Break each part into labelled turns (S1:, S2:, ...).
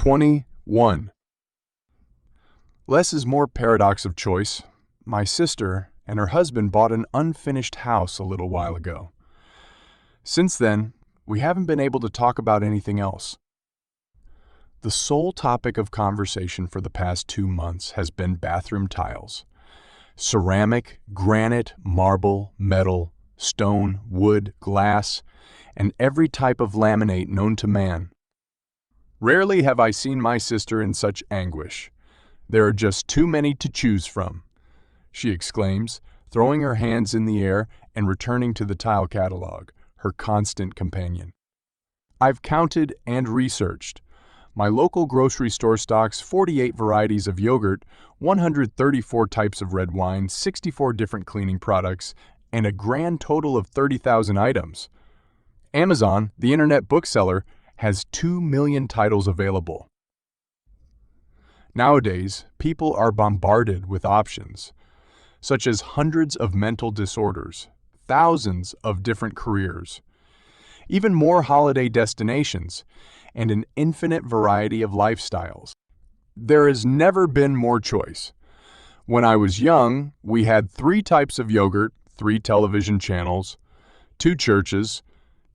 S1: 21. Less is more paradox of choice. My sister and her husband bought an unfinished house a little while ago. Since then, we haven't been able to talk about anything else. The sole topic of conversation for the past 2 months has been bathroom tiles. Ceramic, granite, marble, metal, stone, wood, glass, and every type of laminate known to man. Rarely have I seen my sister in such anguish. "There are just too many to choose from," she exclaims, throwing her hands in the air and returning to the tile catalog, her constant companion. I've counted and researched. My local grocery store stocks 48 varieties of yogurt, 134 types of red wine, 64 different cleaning products, and a grand total of 30,000 items. Amazon, the internet bookseller, has 2 million titles available. Nowadays, people are bombarded with options, such as hundreds of mental disorders, thousands of different careers, even more holiday destinations, and an infinite variety of lifestyles. There has never been more choice. When I was young, we had 3 types of yogurt, 3 television channels, 2 churches,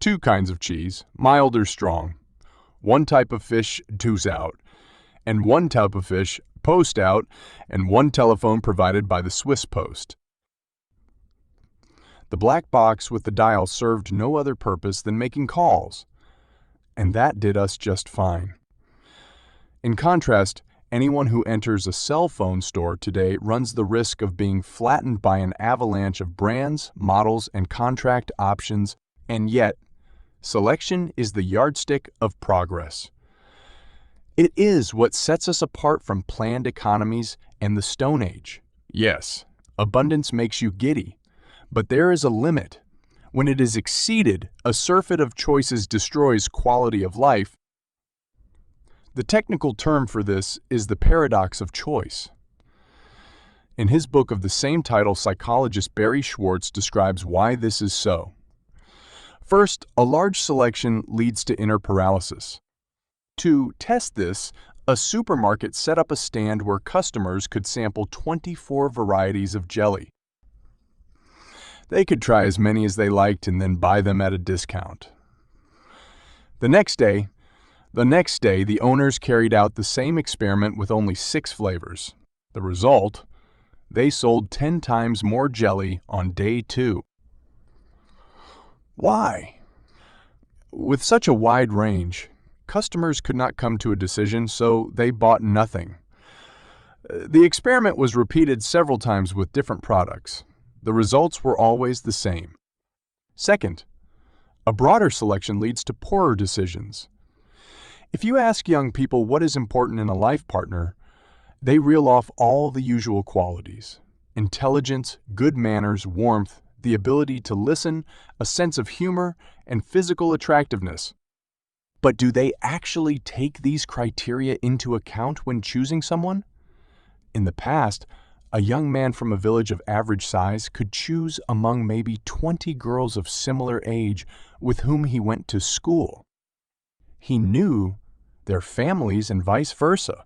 S1: 2 kinds of cheese, mild or strong, 1 type of fish, two's out, and 1 type of fish, post out, and 1 telephone provided by the Swiss Post. The black box with the dial served no other purpose than making calls, and that did us just fine. In contrast, anyone who enters a cell phone store today runs the risk of being flattened by an avalanche of brands, models, and contract options, and yet, selection is the yardstick of progress. It is what sets us apart from planned economies and the Stone Age. Yes, abundance makes you giddy, but there is a limit. When it is exceeded, a surfeit of choices destroys quality of life. The technical term for this is the paradox of choice. In his book of the same title, psychologist Barry Schwartz describes why this is so. First, a large selection leads to inner paralysis. To test this, a supermarket set up a stand where customers could sample 24 varieties of jelly. They could try as many as they liked and then buy them at a discount. The next day, the owners carried out the same experiment with only 6 flavors. The result? They sold 10 times more jelly on day 2. Why? With such a wide range, customers could not come to a decision, so they bought nothing. The experiment was repeated several times with different products. The results were always the same. Second, a broader selection leads to poorer decisions. If you ask young people what is important in a life partner, they reel off all the usual qualities: intelligence, good manners, warmth, the ability to listen, a sense of humor, and physical attractiveness. But do they actually take these criteria into account when choosing someone? In the past, a young man from a village of average size could choose among maybe 20 girls of similar age with whom he went to school. He knew their families and vice versa,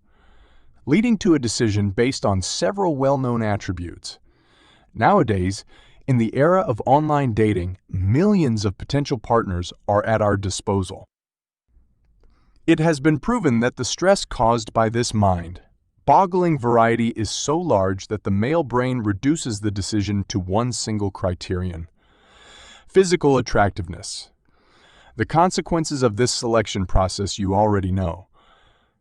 S1: leading to a decision based on several well-known attributes. Nowadays, in the era of online dating, millions of potential partners are at our disposal. It has been proven that the stress caused by this mind-boggling variety is so large that the male brain reduces the decision to one single criterion: physical attractiveness. The consequences of this selection process you already know,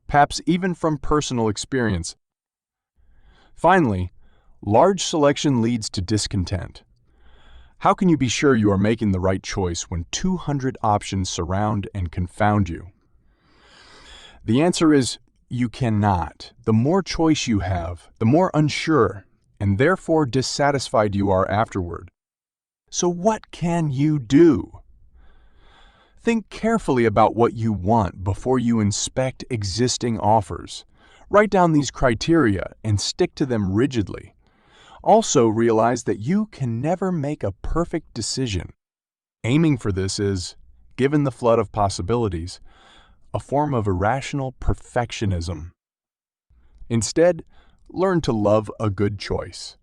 S1: perhaps even from personal experience. Finally, large selection leads to discontent. How can you be sure you are making the right choice when 200 options surround and confound you? The answer is you cannot. The more choice you have, the more unsure and therefore dissatisfied you are afterward. So what can you do? Think carefully about what you want before you inspect existing offers. Write down these criteria and stick to them rigidly. Also realize that you can never make a perfect decision. Aiming for this is, given the flood of possibilities, a form of irrational perfectionism. Instead, learn to love a good choice.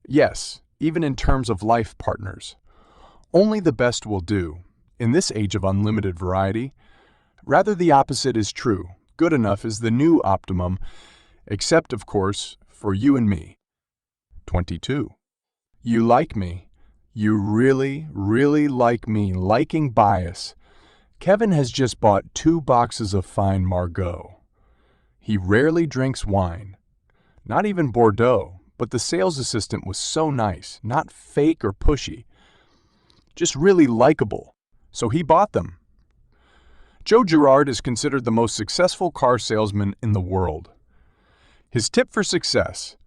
S1: Yes, even in terms of life partners. Only the best will do. In this age of unlimited variety, rather the opposite is true. Good enough is the new optimum, except, of course, for you and me. 22. You like me. You really, really like me. Liking bias. Kevin has just bought 2 boxes of fine Margaux. He rarely drinks wine. Not even Bordeaux, but the sales assistant was so nice, not fake or pushy. Just really likable. So he bought them. Joe Girard is considered the most successful car salesman in the world. His tip for success: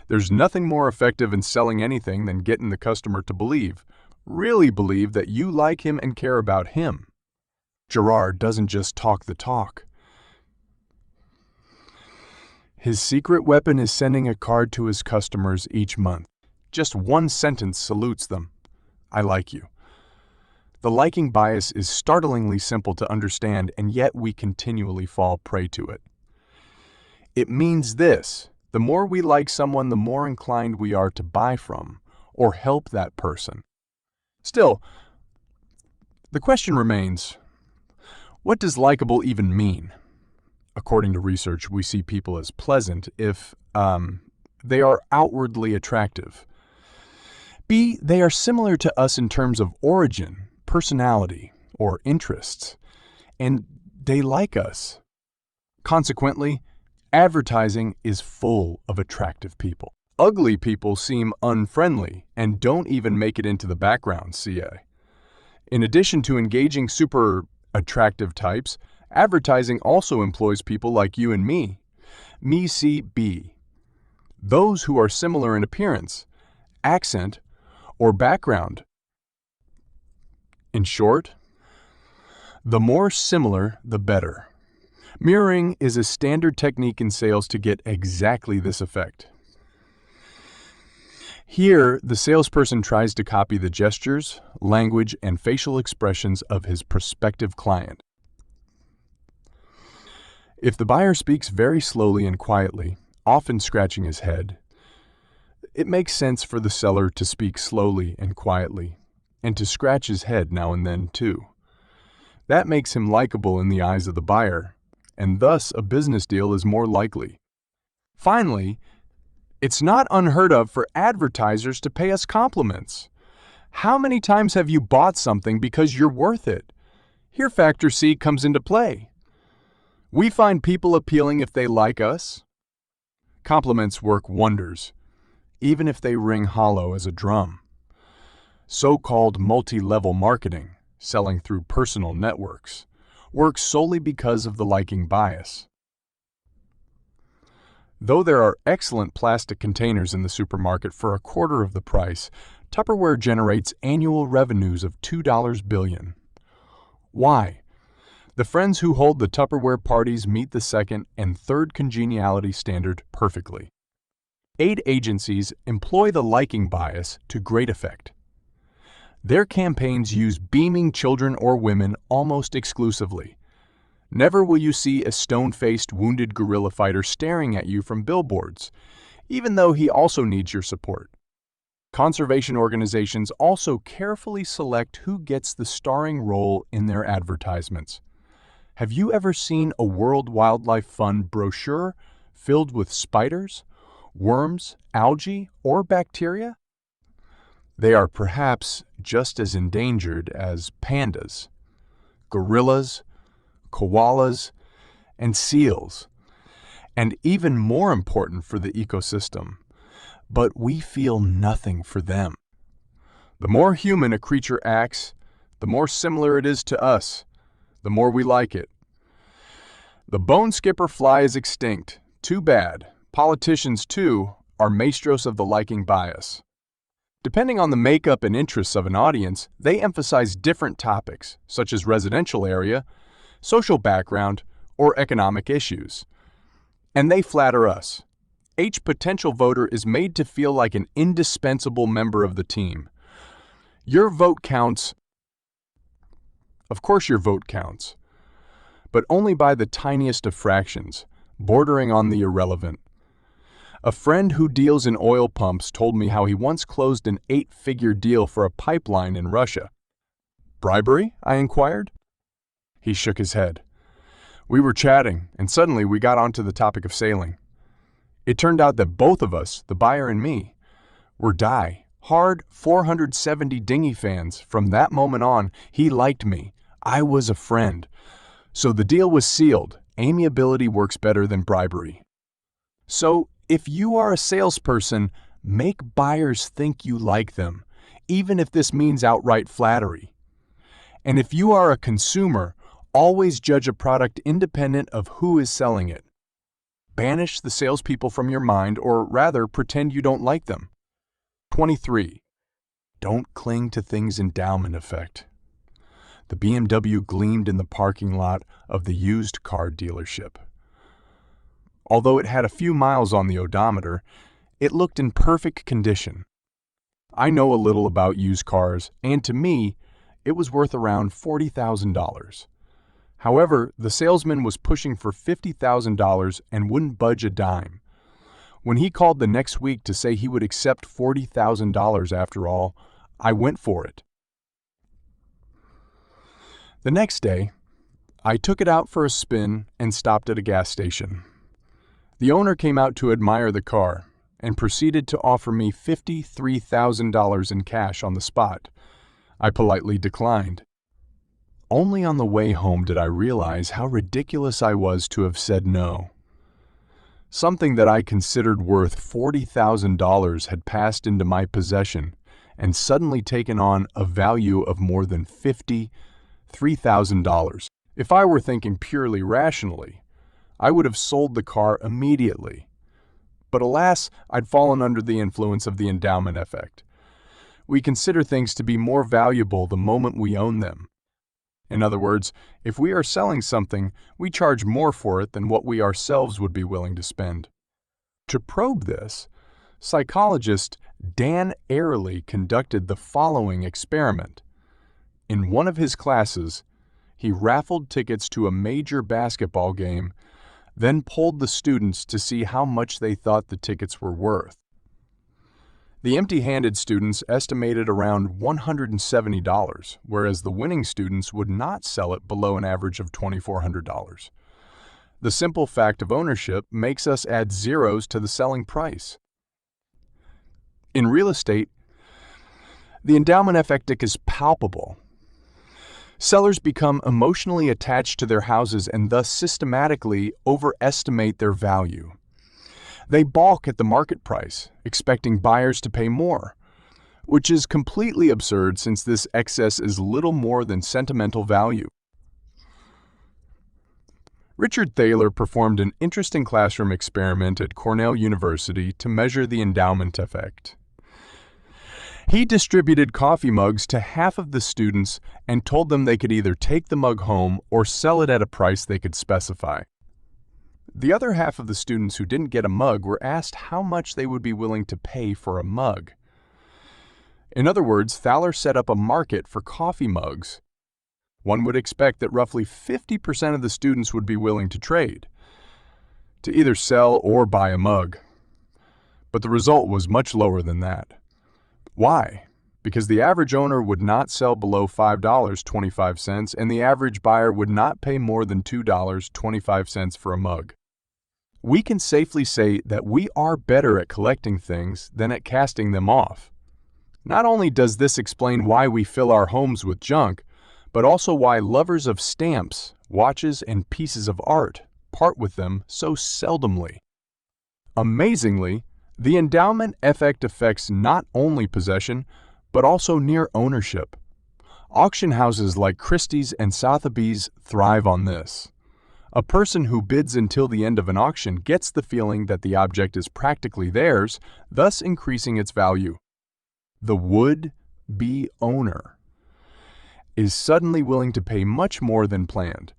S1: there's nothing more effective in selling anything than getting the customer to believe, really believe that you like him and care about him. Girard doesn't just talk the talk. His secret weapon is sending a card to his customers each month. Just one sentence salutes them. I like you. The liking bias is startlingly simple to understand, and yet we continually fall prey to it. It means this: the more we like someone, the more inclined we are to buy from or help that person. Still, the question remains, what does likable even mean? According to research, we see people as pleasant if they are outwardly attractive. B, they are similar to us in terms of origin, personality, or interests, and they like us. Consequently, advertising is full of attractive people. Ugly people seem unfriendly and don't even make it into the background, CA. In addition to engaging super attractive types, advertising also employs people like you and me. Me, C, B. Those who are similar in appearance, accent, or background. In short, the more similar, the better. Mirroring is a standard technique in sales to get exactly this effect. Here, the salesperson tries to copy the gestures, language, and facial expressions of his prospective client. If the buyer speaks very slowly and quietly, often scratching his head, it makes sense for the seller to speak slowly and quietly, and to scratch his head now and then too. That makes him likable in the eyes of the buyer, and thus a business deal is more likely. Finally, it's not unheard of for advertisers to pay us compliments. How many times have you bought something because you're worth it? Here factor C comes into play. We find people appealing if they like us. Compliments work wonders, even if they ring hollow as a drum. So-called multi-level marketing, selling through personal networks, works solely because of the liking bias. Though there are excellent plastic containers in the supermarket for a quarter of the price, Tupperware generates annual revenues of $2 billion. Why? The friends who hold the Tupperware parties meet the second and third congeniality standard perfectly. Aid agencies employ the liking bias to great effect. Their campaigns use beaming children or women almost exclusively. Never will you see a stone-faced, wounded guerrilla fighter staring at you from billboards, even though he also needs your support. Conservation organizations also carefully select who gets the starring role in their advertisements. Have you ever seen a World Wildlife Fund brochure filled with spiders, worms, algae, or bacteria? They are perhaps just as endangered as pandas, gorillas, koalas, and seals, and even more important for the ecosystem, but we feel nothing for them. The more human a creature acts, the more similar it is to us, the more we like it. The bone skipper fly is extinct. Too bad. Politicians, too, are maestros of the liking bias. Depending on the makeup and interests of an audience, they emphasize different topics, such as residential area, social background, or economic issues. And they flatter us. Each potential voter is made to feel like an indispensable member of the team. Your vote counts. Of course your vote counts. but only by the tiniest of fractions, bordering on the irrelevant. A friend who deals in oil pumps told me how he once closed an 8-figure deal for a pipeline in Russia. Bribery? I inquired. He shook his head. We were chatting, and suddenly we got onto the topic of sailing. It turned out that both of us, the buyer and me, were die-hard 470 dinghy fans. From that moment on, he liked me. I was a friend. So the deal was sealed. Amiability works better than bribery. So, if you are a salesperson, make buyers think you like them, even if this means outright flattery. And if you are a consumer, always judge a product independent of who is selling it. Banish the salespeople from your mind, or rather, pretend you don't like them. 23. Don't cling to things endowment effect. The BMW gleamed in the parking lot of the used car dealership. Although it had a few miles on the odometer, it looked in perfect condition. I know a little about used cars, and to me, it was worth around $40,000. However, the salesman was pushing for $50,000 and wouldn't budge a dime. When he called the next week to say he would accept $40,000 after all, I went for it. The next day, I took it out for a spin and stopped at a gas station. The owner came out to admire the car and proceeded to offer me $53,000 in cash on the spot. I politely declined. Only on the way home did I realize how ridiculous I was to have said no. Something that I considered worth $40,000 had passed into my possession and suddenly taken on a value of more than $53,000. If I were thinking purely rationally, I would have sold the car immediately. But alas, I'd fallen under the influence of the endowment effect. We consider things to be more valuable the moment we own them. In other words, if we are selling something, we charge more for it than what we ourselves would be willing to spend. To probe this, psychologist Dan Ariely conducted the following experiment. In one of his classes, he raffled tickets to a major basketball game, then polled the students to see how much they thought the tickets were worth. The empty-handed students estimated around $170, whereas the winning students would not sell it below an average of $2,400. The simple fact of ownership makes us add zeros to the selling price. In real estate, the endowment effect is palpable. Sellers become emotionally attached to their houses and thus systematically overestimate their value. They balk at the market price, expecting buyers to pay more, which is completely absurd since this excess is little more than sentimental value. Richard Thaler performed an interesting classroom experiment at Cornell University to measure the endowment effect. He distributed coffee mugs to half of the students and told them they could either take the mug home or sell it at a price they could specify. The other half of the students who didn't get a mug were asked how much they would be willing to pay for a mug. In other words, Thaler set up a market for coffee mugs. One would expect that roughly 50% of the students would be willing to trade, to either sell or buy a mug. But the result was much lower than that. Why? Because the average owner would not sell below $5.25 and the average buyer would not pay more than $2.25 for a mug. We can safely say that we are better at collecting things than at casting them off. Not only does this explain why we fill our homes with junk, but also why lovers of stamps, watches, and pieces of art part with them so seldomly. Amazingly, the endowment effect affects not only possession, but also near ownership. Auction houses like Christie's and Sotheby's thrive on this. A person who bids until the end of an auction gets the feeling that the object is practically theirs, thus increasing its value. The would-be owner is suddenly willing to pay much more than planned,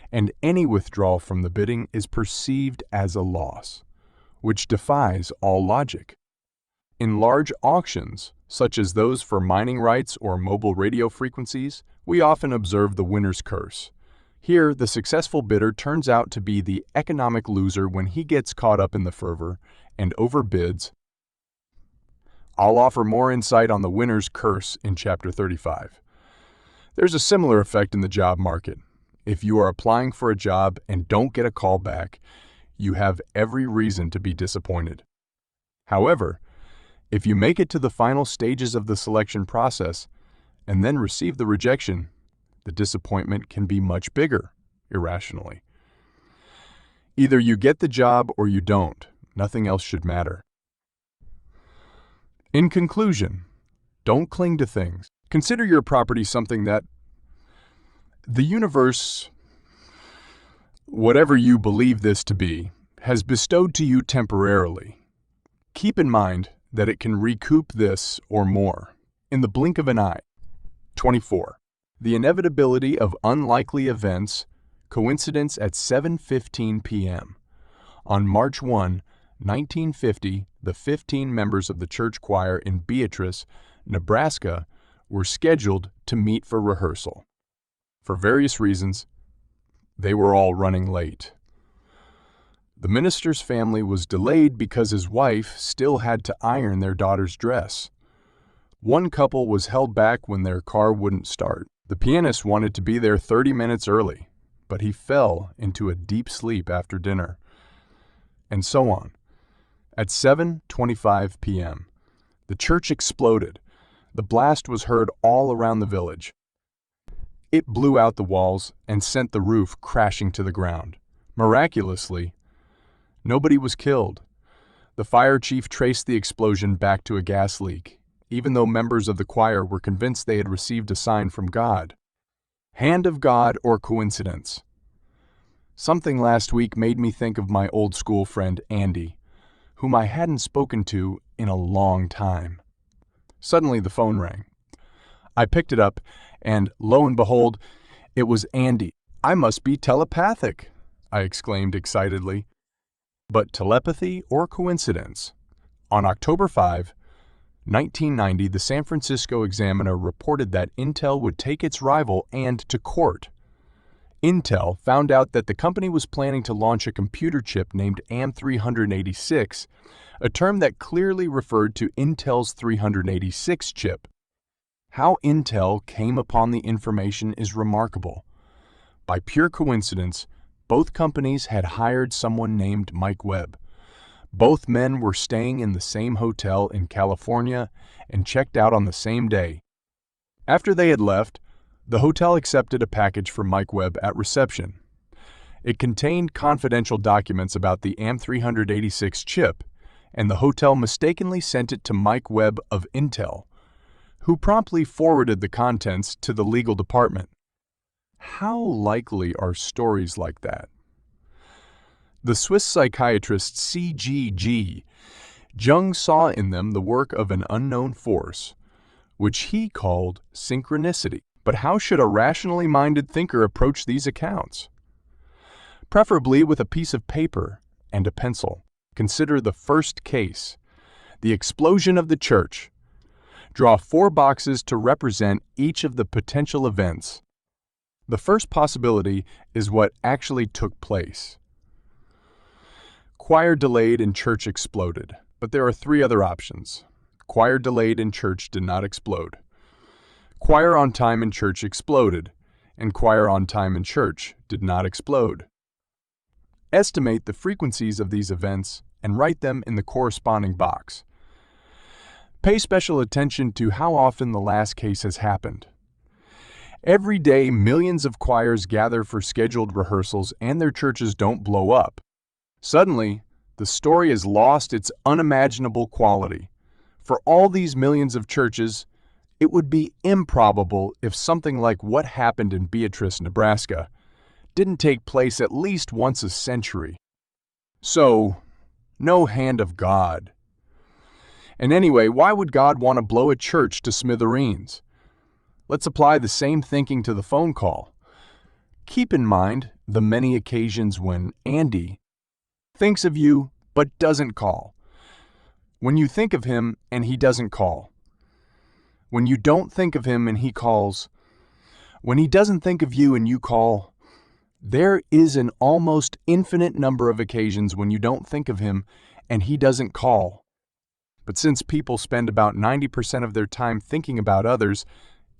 S1: and any withdrawal from the bidding is perceived as a loss, which defies all logic. In large auctions, such as those for mining rights or mobile radio frequencies, we often observe the winner's curse. Here, the successful bidder turns out to be the economic loser when he gets caught up in the fervor and overbids. I'll offer more insight on the winner's curse in Chapter 35. There's a similar effect in the job market. If you are applying for a job and don't get a call back, you have every reason to be disappointed. However, if you make it to the final stages of the selection process and then receive the rejection, the disappointment can be much bigger, irrationally. Either you get the job or you don't. Nothing else should matter. In conclusion, don't cling to things. Consider your property something that the universe, whatever you believe this to be, has bestowed to you temporarily. Keep in mind that it can recoup this or more in the blink of an eye. 24. The inevitability of unlikely events, coincidence at 7:15 p.m. On March 1, 1950, the 15 members of the church choir in Beatrice, Nebraska, were scheduled to meet for rehearsal. For various reasons, they were all running late. The minister's family was delayed because his wife still had to iron their daughter's dress. One couple was held back when their car wouldn't start. The pianist wanted to be there 30 minutes early, but he fell into a deep sleep after dinner. And so on. At 7:25 p.m., the church exploded. The blast was heard all around the village. It blew out the walls and sent the roof crashing to the ground. Miraculously, nobody was killed. The fire chief traced the explosion back to a gas leak, even though members of the choir were convinced they had received a sign from God. Hand of God or coincidence? Something last week made me think of my old school friend Andy, whom I hadn't spoken to in a long time. Suddenly the phone rang. I picked it up, and lo and behold, it was Andy. I must be telepathic, I exclaimed excitedly. But telepathy or coincidence? On October 5, 1990, the San Francisco Examiner reported that Intel would take its rival and to court. Intel found out that the company was planning to launch a computer chip named AM386, a term that clearly referred to Intel's 386 chip. How Intel came upon the information is remarkable. By pure coincidence, both companies had hired someone named Mike Webb. Both men were staying in the same hotel in California and checked out on the same day. After they had left, the hotel accepted a package from Mike Webb at reception. It contained confidential documents about the AM386 chip, and the hotel mistakenly sent it to Mike Webb of Intel, who promptly forwarded the contents to the legal department. How likely are stories like that? The Swiss psychiatrist C.G.G. Jung saw in them the work of an unknown force, which he called synchronicity. But how should a rationally minded thinker approach these accounts? Preferably with a piece of paper and a pencil. Consider the first case, the explosion of the church. Draw 4 boxes to represent each of the potential events. The first possibility is what actually took place. Choir delayed and church exploded, but there are 3 other options. Choir delayed and church did not explode. Choir on time and church exploded, and choir on time and church did not explode. Estimate the frequencies of these events and write them in the corresponding box. Pay special attention to how often the last case has happened. Every day, millions of choirs gather for scheduled rehearsals and their churches don't blow up. Suddenly, the story has lost its unimaginable quality. For all these millions of churches, it would be improbable if something like what happened in Beatrice, Nebraska, didn't take place at least once a century. So, no hand of God. And anyway, why would God want to blow a church to smithereens? Let's apply the same thinking to the phone call. Keep in mind the many occasions when Andy thinks of you but doesn't call. When you think of him and he doesn't call. When you don't think of him and he calls. When he doesn't think of you and you call. There is an almost infinite number of occasions when you don't think of him and he doesn't call. But since people spend about 90% of their time thinking about others,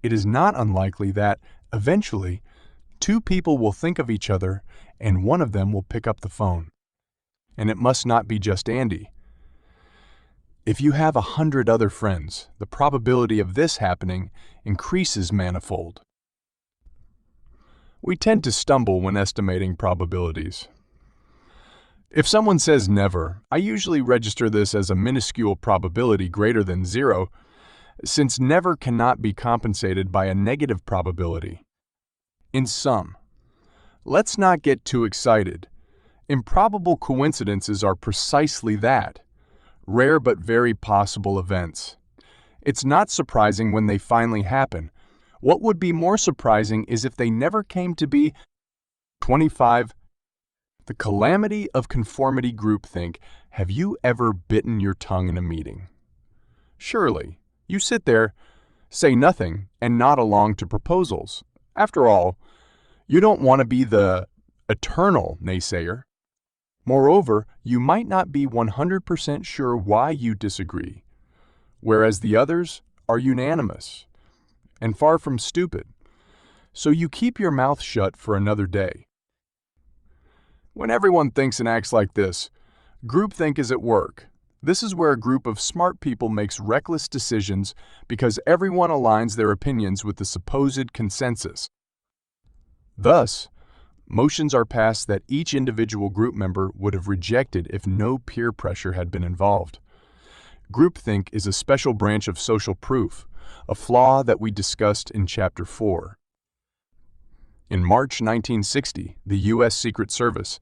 S1: it is not unlikely that, eventually, two people will think of each other and one of them will pick up the phone. And it must not be just Andy. If you have 100 other friends, the probability of this happening increases manifold. We tend to stumble when estimating probabilities. If someone says never, I usually register this as a minuscule probability greater than 0, since never cannot be compensated by a negative probability. In sum, let's not get too excited. Improbable coincidences are precisely that, rare but very possible events. It's not surprising when they finally happen. What would be more surprising is if they never came to be. 25. The calamity of conformity groupthink. Have you ever bitten your tongue in a meeting? Surely, you sit there, say nothing, and nod along to proposals. After all, you don't want to be the eternal naysayer. Moreover, you might not be 100% sure why you disagree, whereas the others are unanimous and far from stupid, so you keep your mouth shut for another day. When everyone thinks and acts like this, groupthink is at work. This is where a group of smart people makes reckless decisions because everyone aligns their opinions with the supposed consensus. Thus, motions are passed that each individual group member would have rejected if no peer pressure had been involved. Groupthink is a special branch of social proof, a flaw that we discussed in Chapter 4. In March 1960, the U.S. Secret Service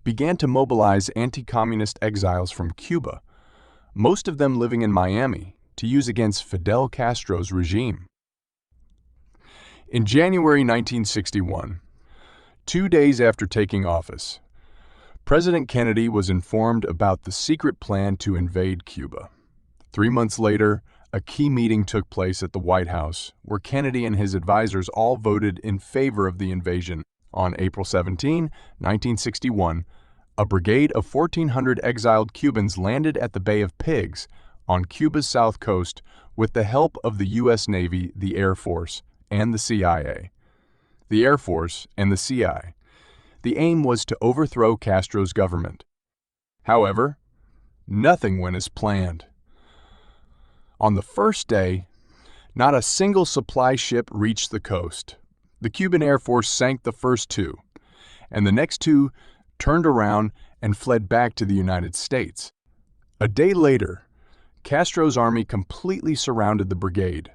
S1: began to mobilize anti-communist exiles from Cuba, most of them living in Miami, to use against Fidel Castro's regime. In January 1961, 2 days after taking office, President Kennedy was informed about the secret plan to invade Cuba. 3 months later, a key meeting took place at the White House, where Kennedy and his advisors all voted in favor of the invasion. On April 17, 1961, a brigade of 1,400 exiled Cubans landed at the Bay of Pigs on Cuba's south coast with the help of the U.S. Navy, the Air Force, and the CIA. The Air Force and the CIA. The aim was to overthrow Castro's government. However, nothing went as planned. On the first day, not a single supply ship reached the coast. The Cuban Air Force sank the first 2, and the next 2 turned around and fled back to the United States. A day later, Castro's army completely surrounded the brigade.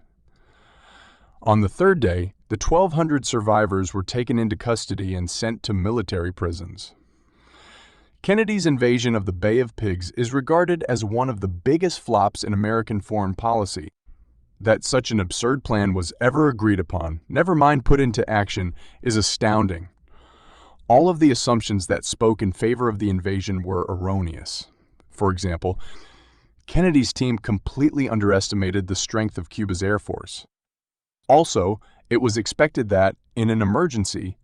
S1: On the third day, the 1,200 survivors were taken into custody and sent to military prisons. Kennedy's invasion of the Bay of Pigs is regarded as one of the biggest flops in American foreign policy. That such an absurd plan was ever agreed upon, never mind put into action, is astounding. All of the assumptions that spoke in favor of the invasion were erroneous. For example, Kennedy's team completely underestimated the strength of Cuba's Air Force. Also, it was expected that, in an emergency,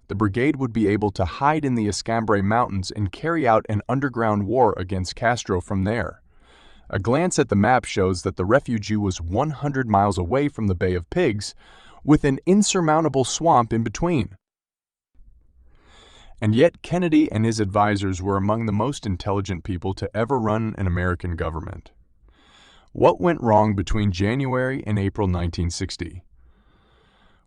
S1: the brigade would be able to hide in the Escambray Mountains and carry out an underground war against Castro from there. A glance at the map shows that the refugee was 100 miles away from the Bay of Pigs, with an insurmountable swamp in between. And yet Kennedy and his advisors were among the most intelligent people to ever run an American government. What went wrong between January and April 1960?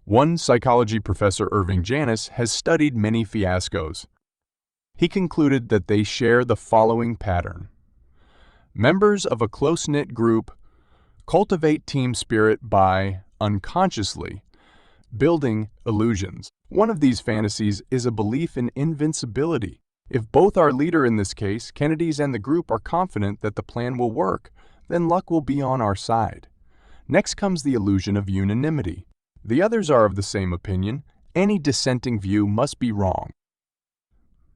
S1: One psychology professor, Irving Janis, has studied many fiascos. He concluded that they share the following pattern. Members of a close-knit group cultivate team spirit by, unconsciously, building illusions. One of these fantasies is a belief in invincibility. If both our leader in this case, Kennedy's, and the group are confident that the plan will work, then luck will be on our side. Next comes the illusion of unanimity. The others are of the same opinion. Any dissenting view must be wrong.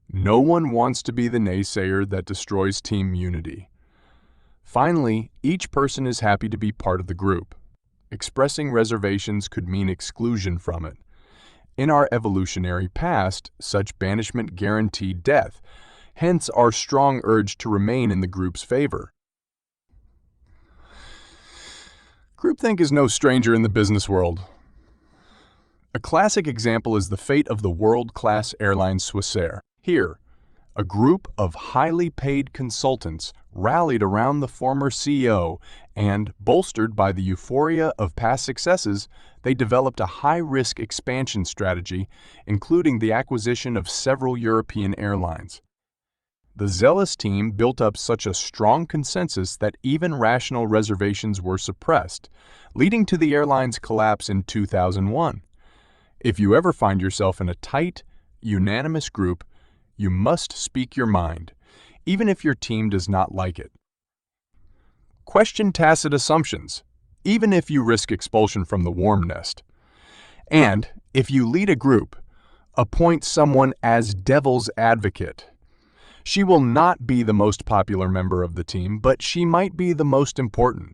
S1: No one wants to be the naysayer that destroys team unity. Finally, each person is happy to be part of the group. Expressing reservations could mean exclusion from it. In our evolutionary past, such banishment guaranteed death, hence our strong urge to remain in the group's favor. Groupthink is no stranger in the business world. A classic example is the fate of the world-class airline Swissair. Here, a group of highly paid consultants rallied around the former CEO and, bolstered by the euphoria of past successes, they developed a high-risk expansion strategy, including the acquisition of several European airlines. The zealous team built up such a strong consensus that even rational reservations were suppressed, leading to the airline's collapse in 2001. If you ever find yourself in a tight, unanimous group, you must speak your mind, even if your team does not like it. Question tacit assumptions, even if you risk expulsion from the warm nest. And, if you lead a group, appoint someone as devil's advocate. She will not be the most popular member of the team, but she might be the most important.